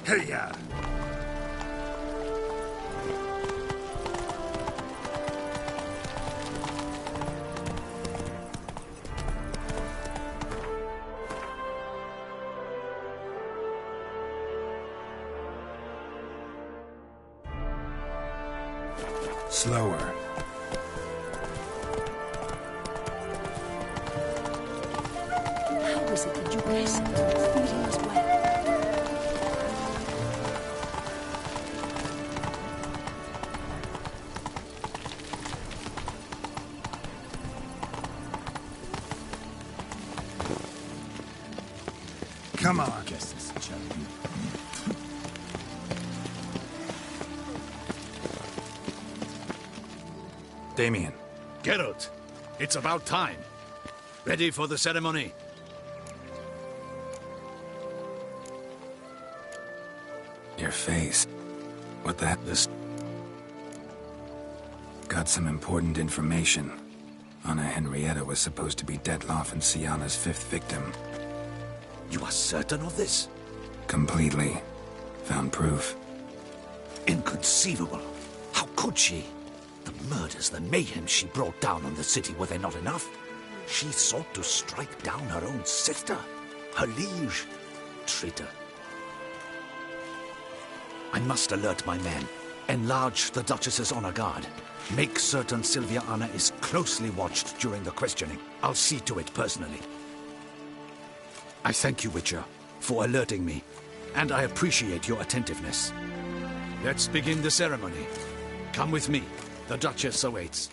Hey-ya! Slower. How is it that you hastened, feeding us well? Come on. Damien. Geralt, it's about time. Ready for the ceremony? Your face. What the heck? This... Got some important information. Anna Henrietta was supposed to be Detloff and Syanna's 5th victim. You are certain of this? Completely. Found proof. Inconceivable. How could she? The murders, the mayhem she brought down on the city, were they not enough? She sought to strike down her own sister, her liege. Traitor. I must alert my men. Enlarge the Duchess's honor guard. Make certain Silvia-Anna is closely watched during the questioning. I'll see to it personally. I thank you, Witcher, for alerting me, and I appreciate your attentiveness. Let's begin the ceremony. Come with me. The Duchess awaits.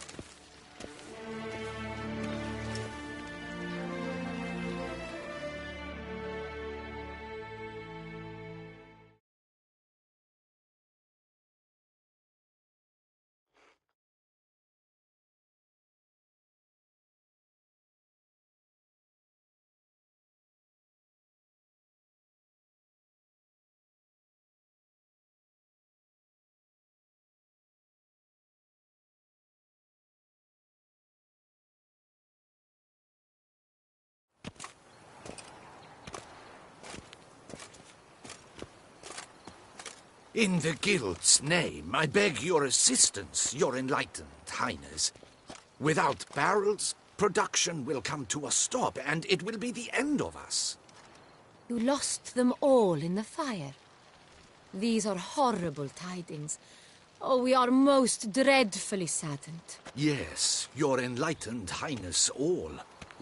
In the Guild's name, I beg your assistance, your enlightened highness. Without barrels, production will come to a stop, and it will be the end of us. You lost them all in the fire. These are horrible tidings. Oh, we are most dreadfully saddened. Yes, your enlightened highness all.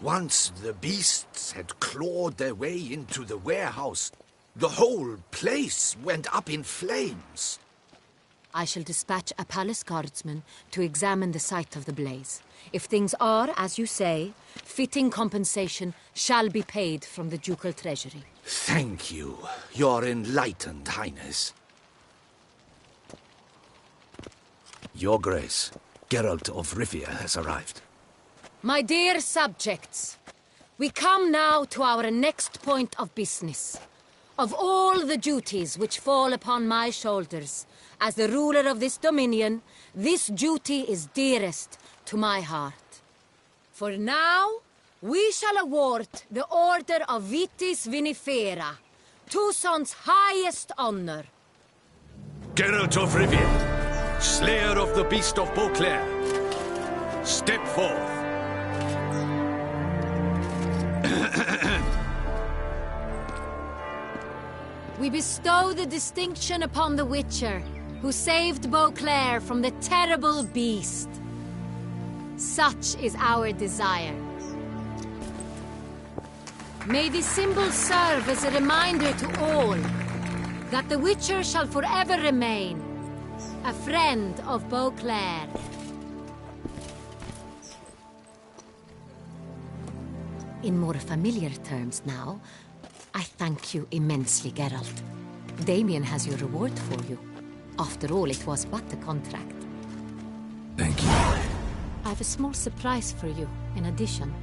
Once the beasts had clawed their way into the warehouse, the whole place went up in flames. I shall dispatch a palace guardsman to examine the site of the blaze. If things are, as you say, fitting compensation shall be paid from the ducal treasury. Thank you, your enlightened highness. Your Grace, Geralt of Rivia has arrived. My dear subjects, we come now to our next point of business. Of all the duties which fall upon my shoulders, as the ruler of this dominion, this duty is dearest to my heart. For now, we shall award the Order of Vitis Vinifera, Toussaint's highest honor. Geralt of Rivia, slayer of the beast of Beauclair, step forth. We bestow the distinction upon the Witcher, who saved Beauclair from the terrible beast. Such is our desire. May this symbol serve as a reminder to all that the Witcher shall forever remain a friend of Beauclair. In more familiar terms now, I thank you immensely, Geralt. Damien has your reward for you. After all, it was but a contract. Thank you. I have a small surprise for you, in addition.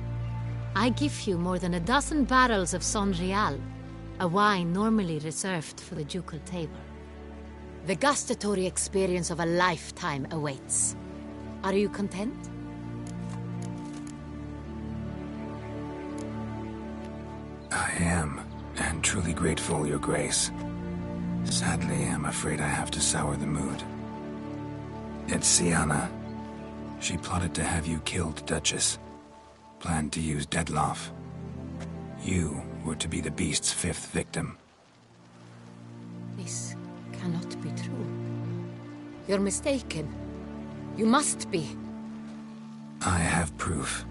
I give you more than a dozen barrels of Son Real, a wine normally reserved for the ducal table. The gustatory experience of a lifetime awaits. Are you content? I am, and truly grateful, Your Grace. Sadly, I'm afraid I have to sour the mood. It's Syanna. She plotted to have you killed, Duchess. Planned to use Dettlaff. You were to be the beast's 5th victim. This cannot be true. You're mistaken. You must be. I have proof.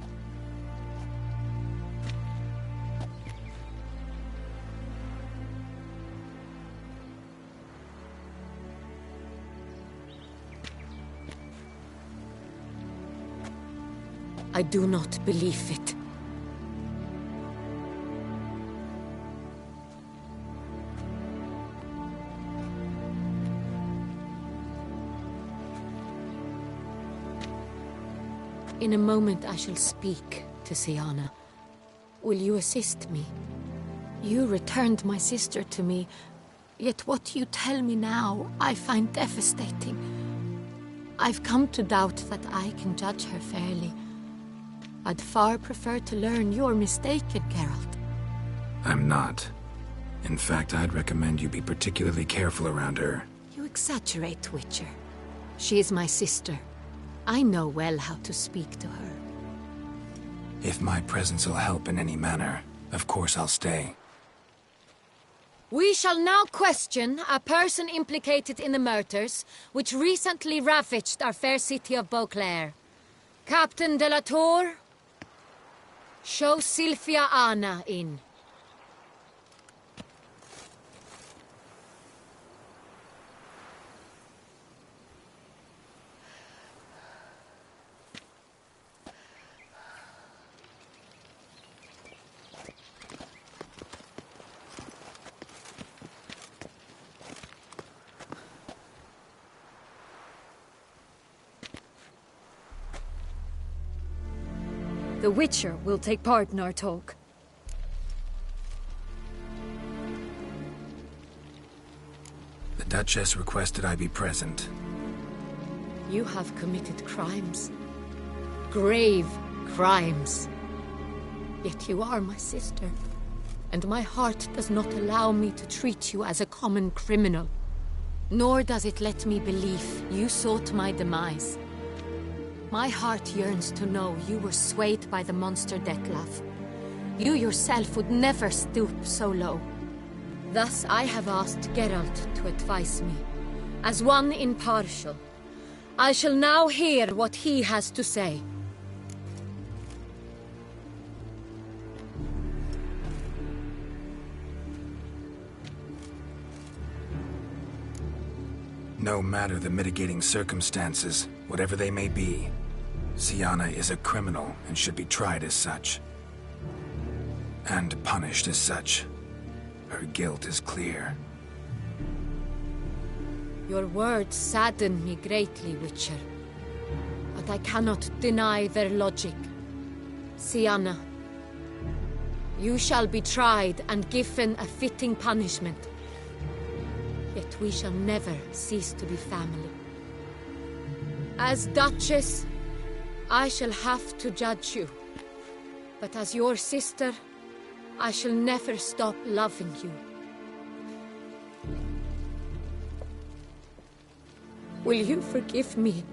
I do not believe it. In a moment I shall speak to Syanna. Will you assist me? You returned my sister to me, yet what you tell me now I find devastating. I've come to doubt that I can judge her fairly. I'd far prefer to learn you're mistaken, Geralt. I'm not. In fact, I'd recommend you be particularly careful around her. You exaggerate, Witcher. She is my sister. I know well how to speak to her. If my presence will help in any manner, of course I'll stay. We shall now question a person implicated in the murders which recently ravaged our fair city of Beauclair. Captain de la Tour, show Sylvia Anna in. The Witcher will take part in our talk. The Duchess requested I be present. You have committed crimes. Grave crimes. Yet you are my sister. And my heart does not allow me to treat you as a common criminal. Nor does it let me believe you sought my demise. My heart yearns to know you were swayed by the monster Dettlaff. You yourself would never stoop so low. Thus I have asked Geralt to advise me, as one impartial. I shall now hear what he has to say. No matter the mitigating circumstances, whatever they may be, Syanna is a criminal and should be tried as such. And punished as such. Her guilt is clear. Your words sadden me greatly, Witcher. But I cannot deny their logic. Syanna, you shall be tried and given a fitting punishment. Yet we shall never cease to be family. As Duchess, I shall have to judge you. But as your sister, I shall never stop loving you. Will you forgive me?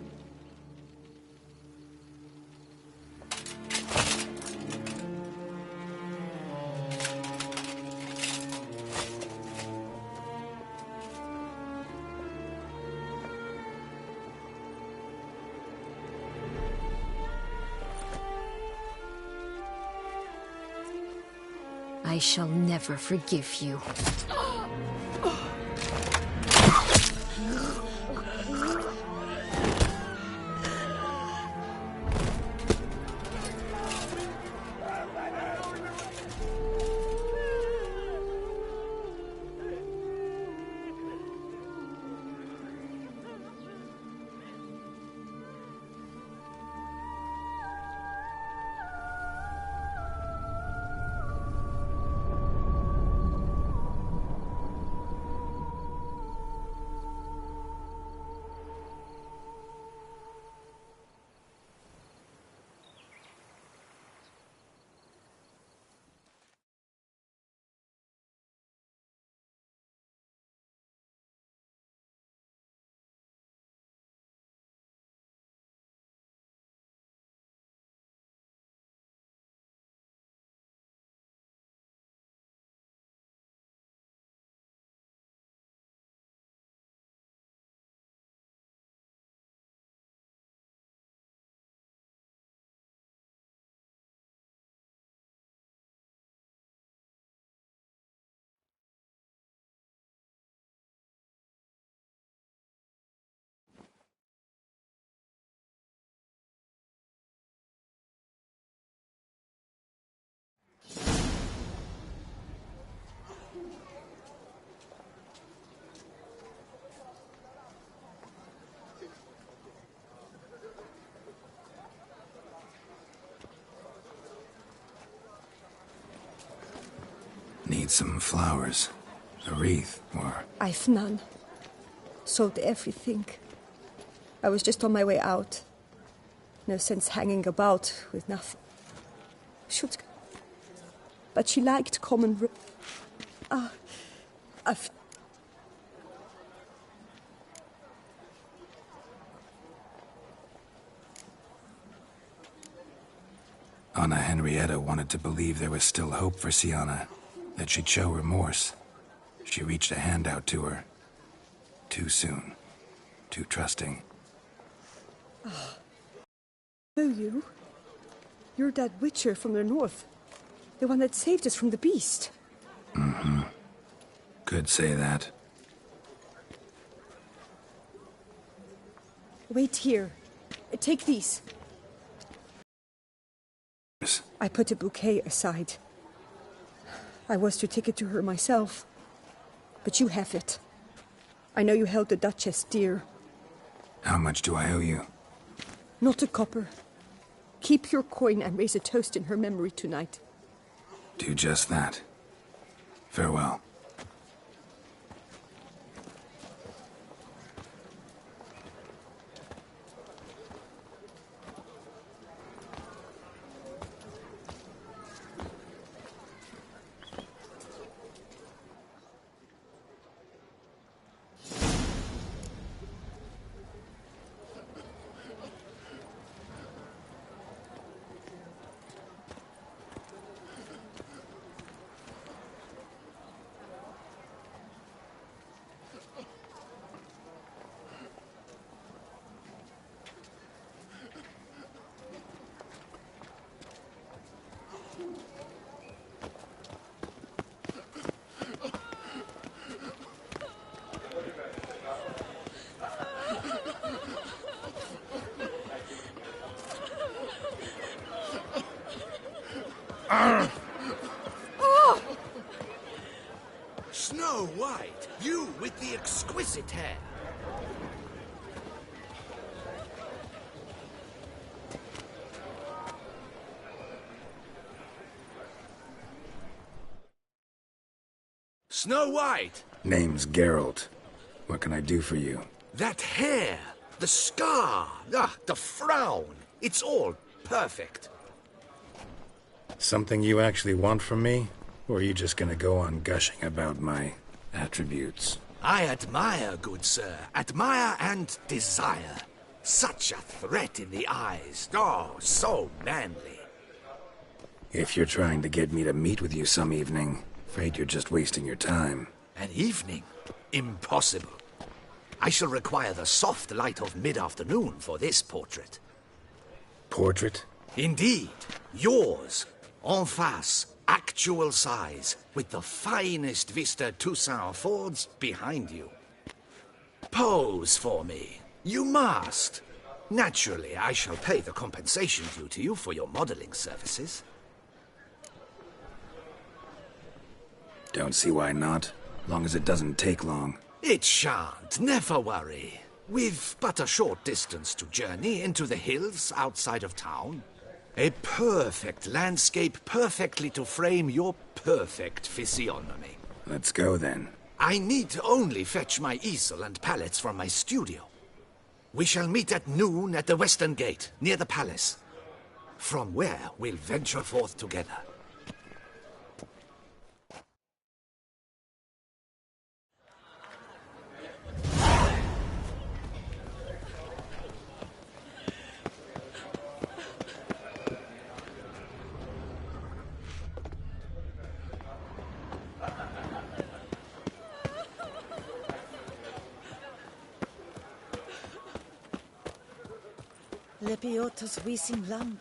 I shall never forgive you. need some flowers. A wreath, or... I've none. Sold everything. I was just on my way out. No sense hanging about with nothing. Should. But she liked common... I've... Anna Henrietta wanted to believe there was still hope for Syanna, that she'd show remorse. She reached a hand out to her. Too soon. Too trusting. Know you? You're that witcher from the north. The one that saved us from the beast. Mm-hmm. Could say that. Wait here. Take these. I put a bouquet aside. I was to take it to her myself. But you have it. I know you held the Duchess dear. How much do I owe you? Not a copper. Keep your coin and raise a toast in her memory tonight. Do just that. Farewell. Snow White, you with the exquisite hair. Snow White! Name's Geralt. What can I do for you? That hair, the scar, the frown, it's all perfect. Something you actually want from me? Or are you just gonna go on gushing about my attributes? I admire, good sir. Admire and desire. Such a threat in the eyes. Oh, so manly. If you're trying to get me to meet with you some evening, afraid you're just wasting your time. An evening? Impossible. I shall require the soft light of mid-afternoon for this portrait. Portrait? Indeed. Yours. En face. Actual size, with the finest vista Toussaint affords behind you. Pose for me. You must. Naturally, I shall pay the compensation due to you for your modeling services. Don't see why not, long as it doesn't take long. It shan't, never worry. We've but a short distance to journey into the hills outside of town. A perfect landscape perfectly to frame your perfect physiognomy. Let's go then. I need only fetch my easel and palettes from my studio. We shall meet at noon at the western gate, near the palace. From where we'll venture forth together. Lepiotos Wising Land.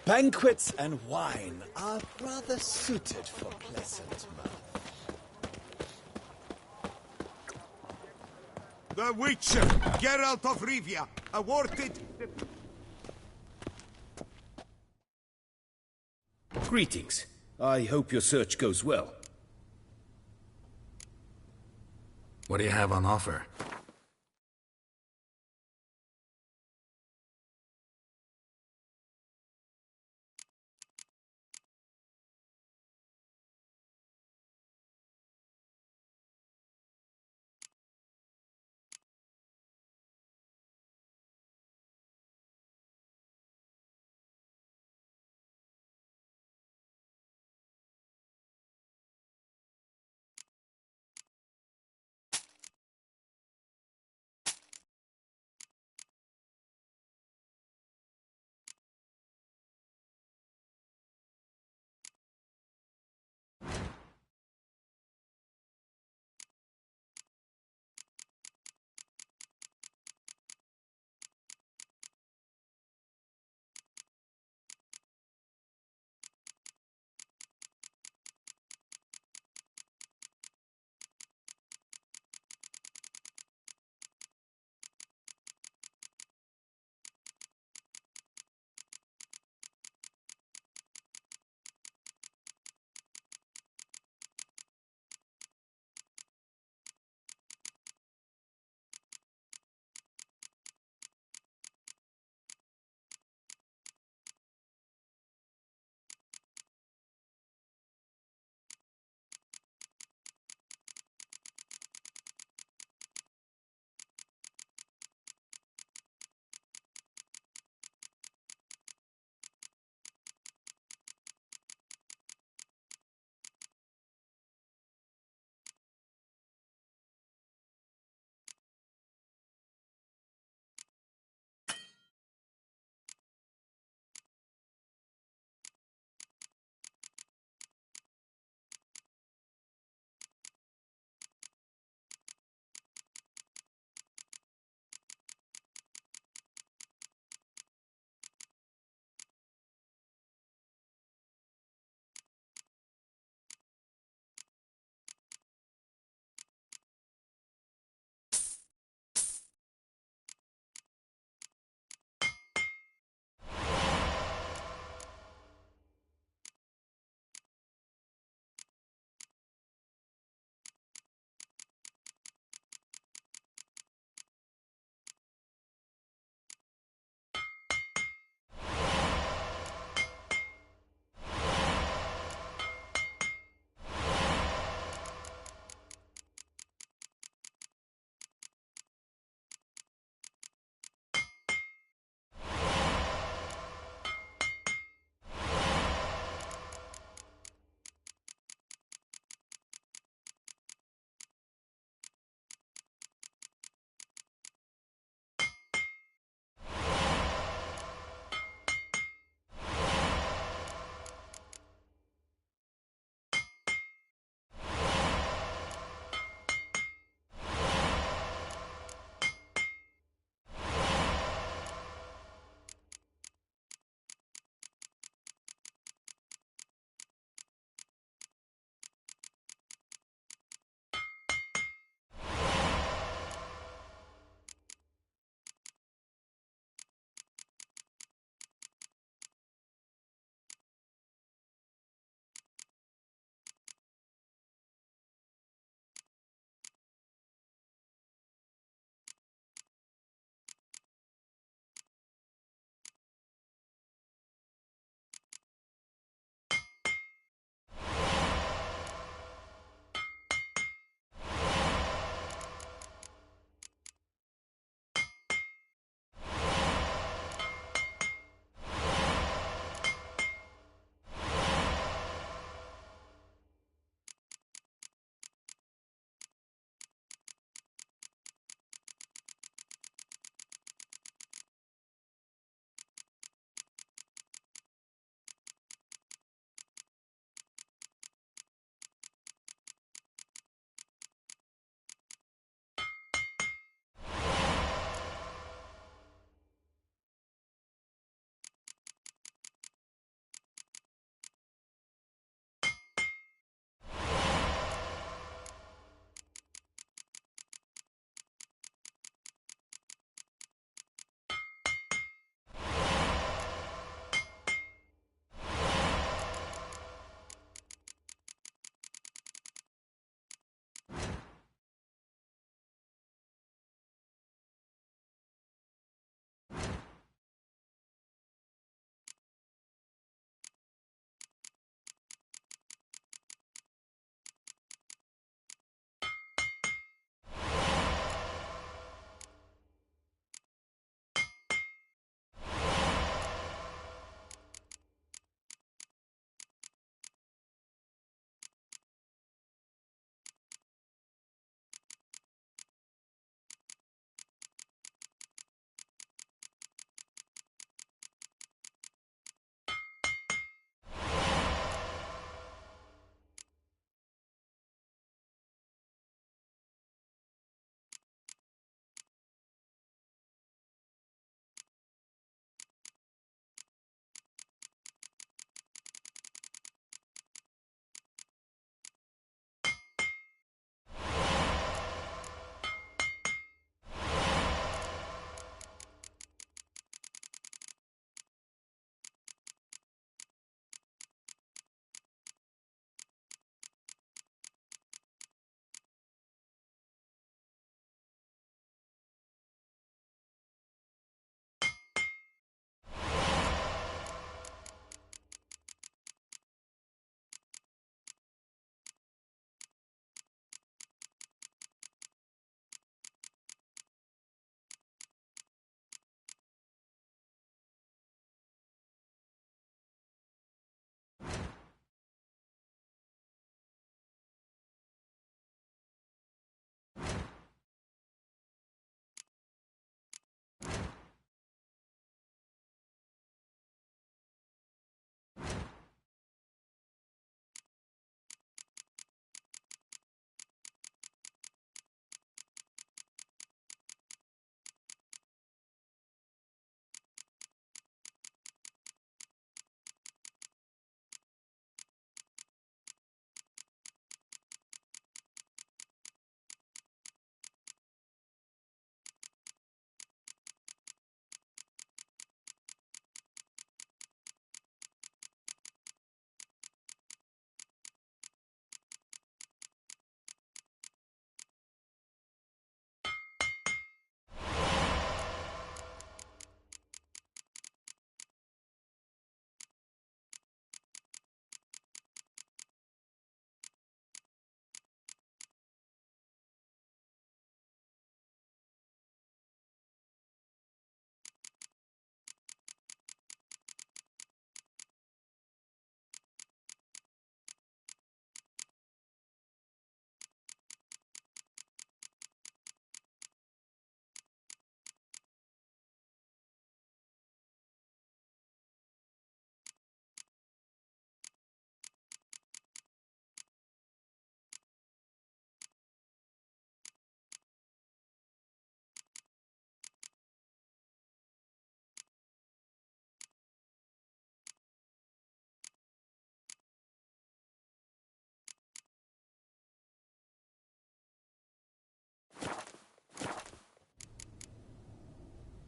Banquets and wine are rather suited for pleasant mirth. The Witcher, Geralt of Rivia, awarded... Greetings. I hope your search goes well. What do you have on offer?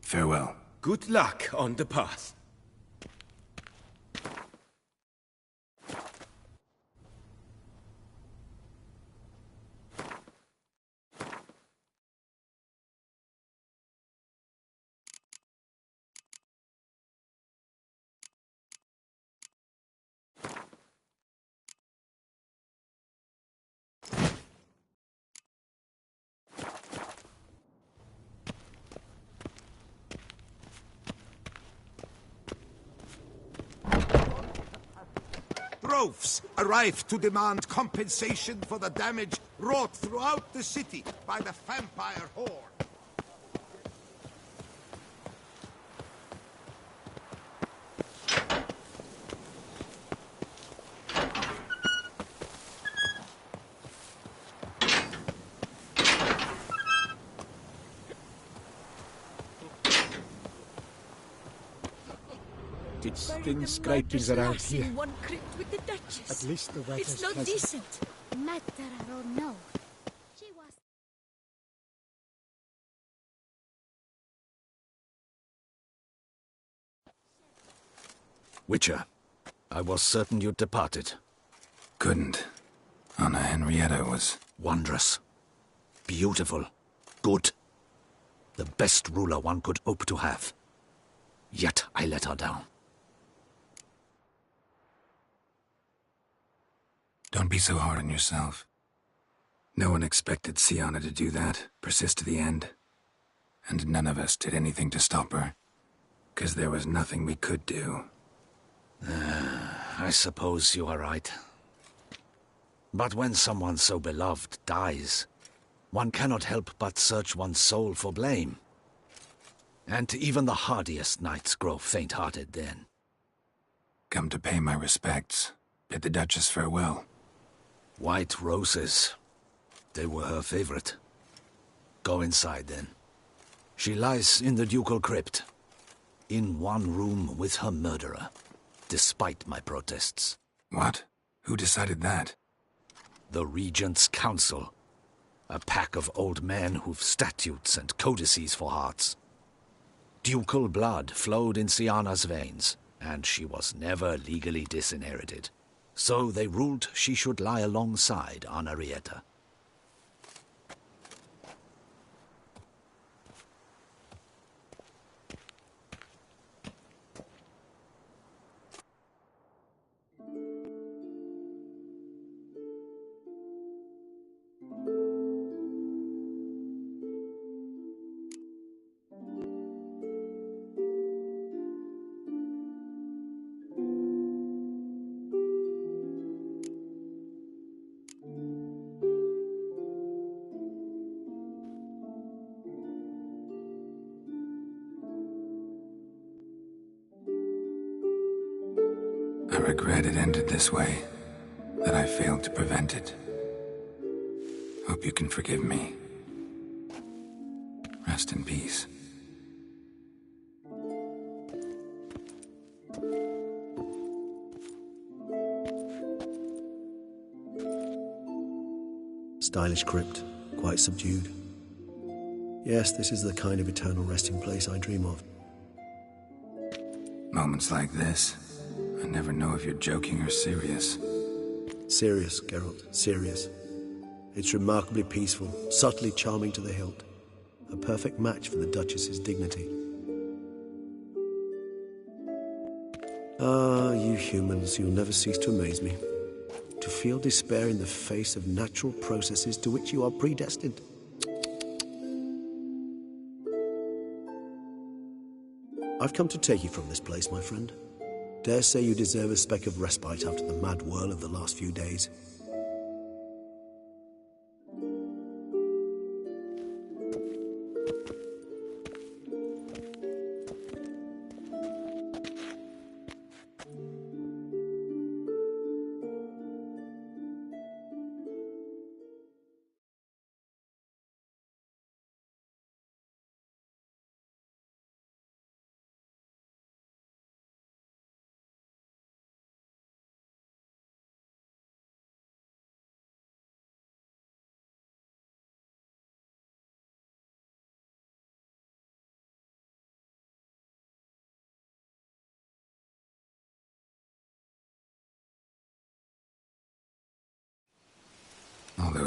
Farewell. Good luck on the path. Droves arrived to demand compensation for the damage wrought throughout the city by the vampire horde. It's thin scrapings around here. In one crypt with the Duchess. At least the weather's It's not pleasant. decent. Matter or no. She was. Witcher, I was certain you'd departed. Couldn't. Anna Henrietta was... Wondrous. Beautiful. Good. The best ruler one could hope to have. Yet I let her down. Don't be so hard on yourself. No one expected Siana to do that, persist to the end. And none of us did anything to stop her. 'Cause there was nothing we could do. I suppose you are right. But when someone so beloved dies, one cannot help but search one's soul for blame. And even the hardiest knights grow faint-hearted then. Come to pay my respects. Bid the Duchess farewell. White roses. They were her favorite. Go inside then. She lies in the ducal crypt. In one room with her murderer. Despite my protests. What? Who decided that? The Regent's Council. A pack of old men who've statutes and codices for hearts. Ducal blood flowed in Siana's veins, and she was never legally disinherited. So they ruled she should lie alongside Anarietta. I regret it ended this way, that I failed to prevent it. Hope you can forgive me. Rest in peace. Stylish crypt, quite subdued. Yes, this is the kind of eternal resting place I dream of. Moments like this, I never know if you're joking or serious. Serious, Geralt, serious. It's remarkably peaceful, subtly charming to the hilt. A perfect match for the Duchess's dignity. Ah, you humans, you'll never cease to amaze me. To feel despair in the face of natural processes to which you are predestined. I've come to take you from this place, my friend. Dare say you deserve a speck of respite after the mad whirl of the last few days.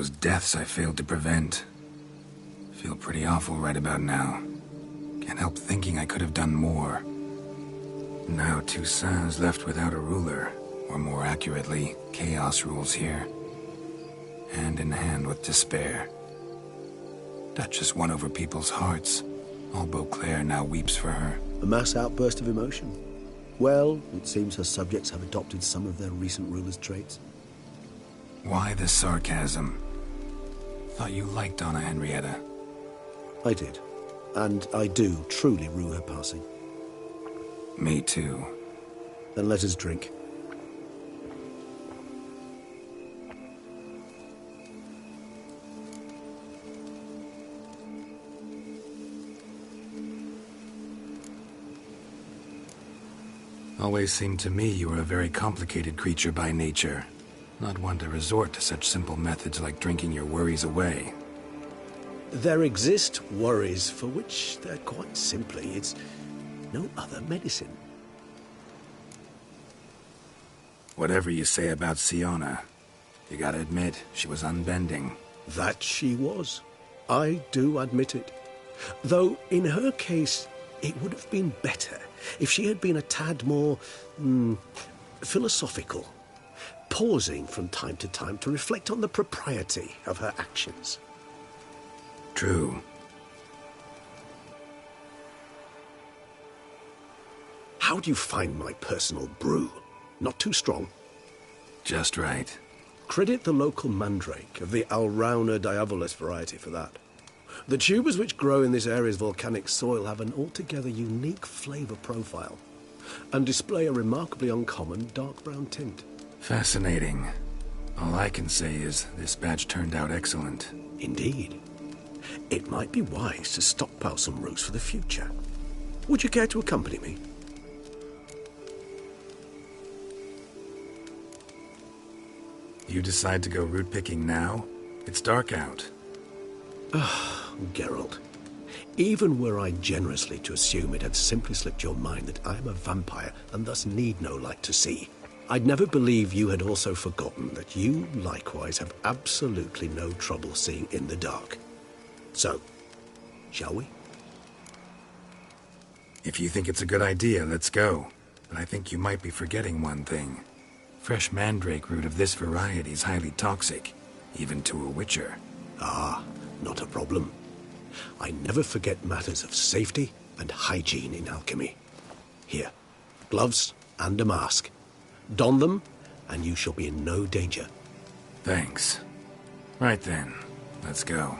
those deaths I failed to prevent. Feel pretty awful right about now. Can't help thinking I could have done more. Now Toussaint's left without a ruler, or more accurately, chaos rules here. Hand in hand with despair. Duchess won over people's hearts. All Beauclair now weeps for her. A mass outburst of emotion. Well, it seems her subjects have adopted some of their recent ruler's traits. Why the sarcasm? Thought you liked Donna Henrietta. I did. And I do truly rue her passing. Me too. Then let us drink. Always seemed to me you were a very complicated creature by nature. Not one to resort to such simple methods like drinking your worries away. There exist worries for which they're quite simply, it's no other medicine. Whatever you say about Siona, you gotta admit, she was unbending. That she was. I do admit it. Though, in her case, it would have been better if she had been a tad more, philosophical, pausing from time to time to reflect on the propriety of her actions. True. How do you find my personal brew? Not too strong? Just right. Credit the local mandrake of the Alrauna diabolus variety for that. The tubers which grow in this area's volcanic soil have an altogether unique flavor profile and display a remarkably uncommon dark brown tint. Fascinating. All I can say is this batch turned out excellent. Indeed. It might be wise to stockpile some roots for the future. Would you care to accompany me? You decide to go root picking now? It's dark out. Geralt, even were I generously to assume it had simply slipped your mind that I am a vampire and thus need no light to see, I'd never believe you had also forgotten that you likewise have absolutely no trouble seeing in the dark. So, shall we? If you think it's a good idea, let's go. But I think you might be forgetting one thing. Fresh mandrake root of this variety is highly toxic, even to a witcher. Ah, not a problem. I never forget matters of safety and hygiene in alchemy. Here, gloves and a mask. Don them, and you shall be in no danger. Thanks. Right then, let's go.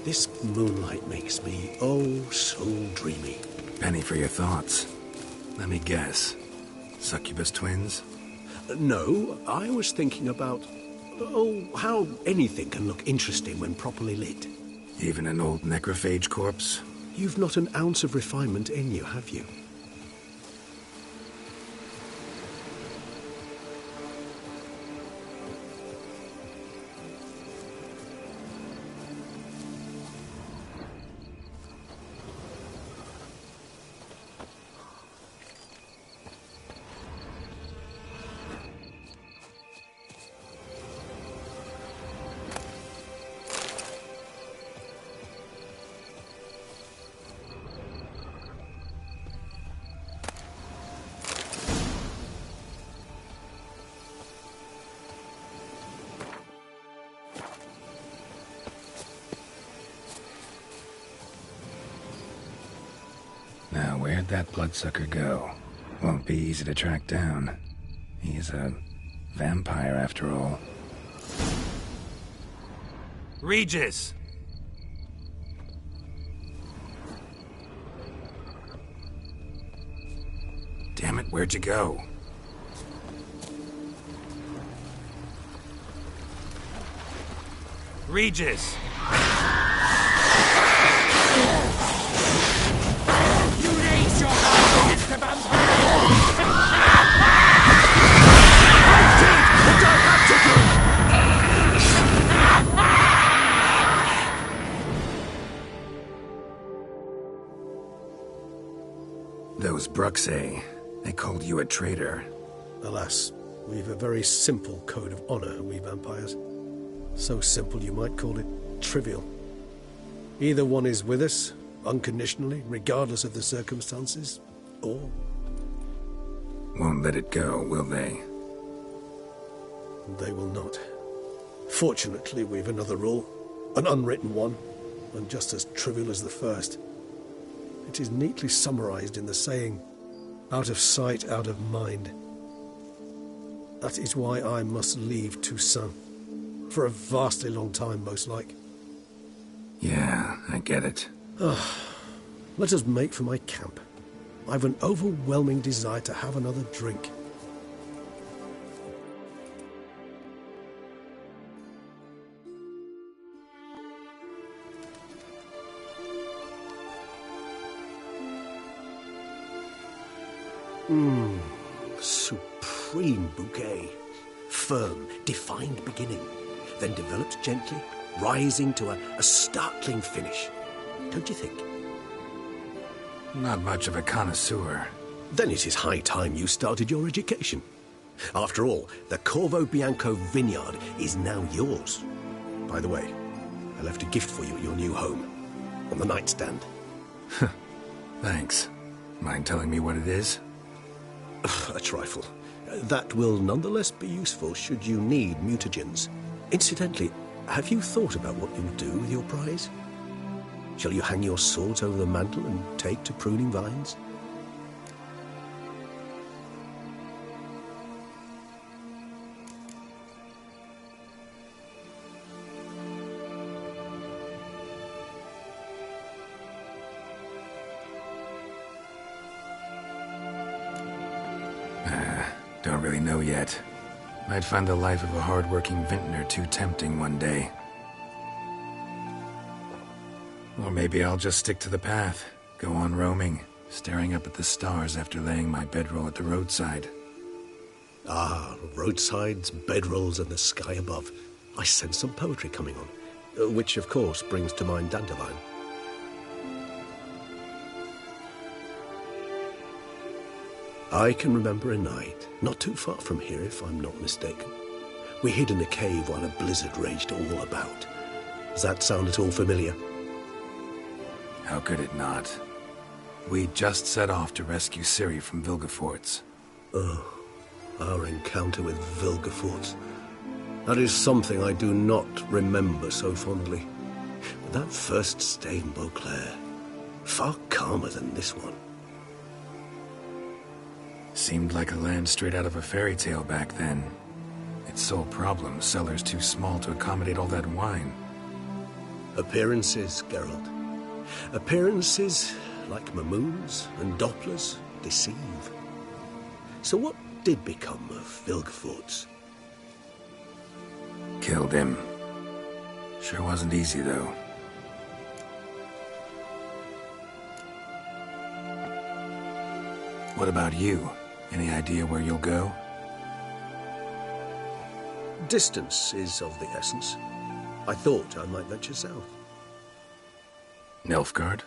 This moonlight makes me, oh, so dreamy. Penny for your thoughts. Let me guess. Succubus twins? No, I was thinking about, how anything can look interesting when properly lit. Even an old necrophage corpse? You've not an ounce of refinement in you, have you? Now, where'd that bloodsucker go? Won't be easy to track down. He's a vampire, after all. Regis! Damn it, where'd you go? Regis! You raise your hand against the vampire! I did what I had to do! Those Bruxae, they called you a traitor. Alas, we've a very simple code of honor, we vampires. So simple you might call it trivial. Either one is with us, unconditionally, regardless of the circumstances, or... Won't let it go, will they? They will not. Fortunately, we've another rule, an unwritten one, and just as trivial as the first. It is neatly summarized in the saying, out of sight, out of mind. That is why I must leave Toussaint. For a vastly long time, most like. Yeah, I get it. Let us make for my camp. I've an overwhelming desire to have another drink. Supreme bouquet. Firm, defined beginning, then develops gently, rising to a startling finish. Don't you think? Not much of a connoisseur. Then it is high time you started your education. After all, the Corvo Bianco vineyard is now yours. By the way, I left a gift for you at your new home, on the nightstand. Thanks. Mind telling me what it is? A trifle. That will nonetheless be useful should you need mutagens. Incidentally, have you thought about what you'll do with your prize? Shall you hang your swords over the mantle and take to pruning vines? Don't really know yet. Might find the life of a hard-working vintner too tempting one day. Or maybe I'll just stick to the path, go on roaming, staring up at the stars after laying my bedroll at the roadside. Ah, roadsides, bedrolls, and the sky above. I sense some poetry coming on, which of course brings to mind Dandelion. I can remember a night, not too far from here if I'm not mistaken. We hid in a cave while a blizzard raged all about. Does that sound at all familiar? How could it not? We just set off to rescue Ciri from Vilgefortz. Oh, our encounter with Vilgefortz. That is something I do not remember so fondly. But that first stay in Beauclair, far calmer than this one. Seemed like a land straight out of a fairy tale back then. Its sole problem, cellars too small to accommodate all that wine. Appearances, Geralt. Appearances, like Mamoons and Dopplers, deceive. So what did become of Vilgefortz? Killed him. Sure wasn't easy, though. What about you? Any idea where you'll go? Distance is of the essence. I thought I might venture south. Nilfgaard?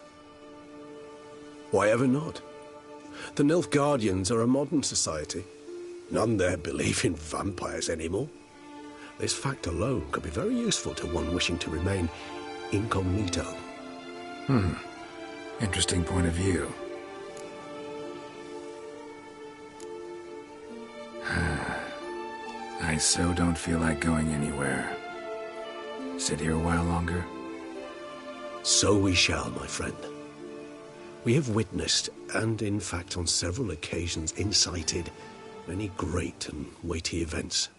Why ever not? The Nilfgaardians are a modern society. None there believe in vampires anymore. This fact alone could be very useful to one wishing to remain incognito. Interesting point of view. I so don't feel like going anywhere. Sit here a while longer? So we shall, my friend. We have witnessed, and in fact on several occasions incited, many great and weighty events.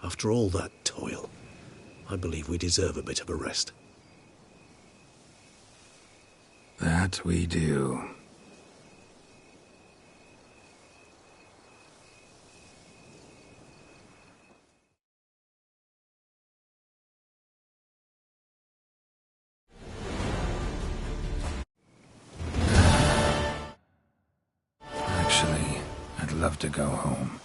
After all that toil, I believe we deserve a bit of a rest. That we do. Actually, I'd love to go home.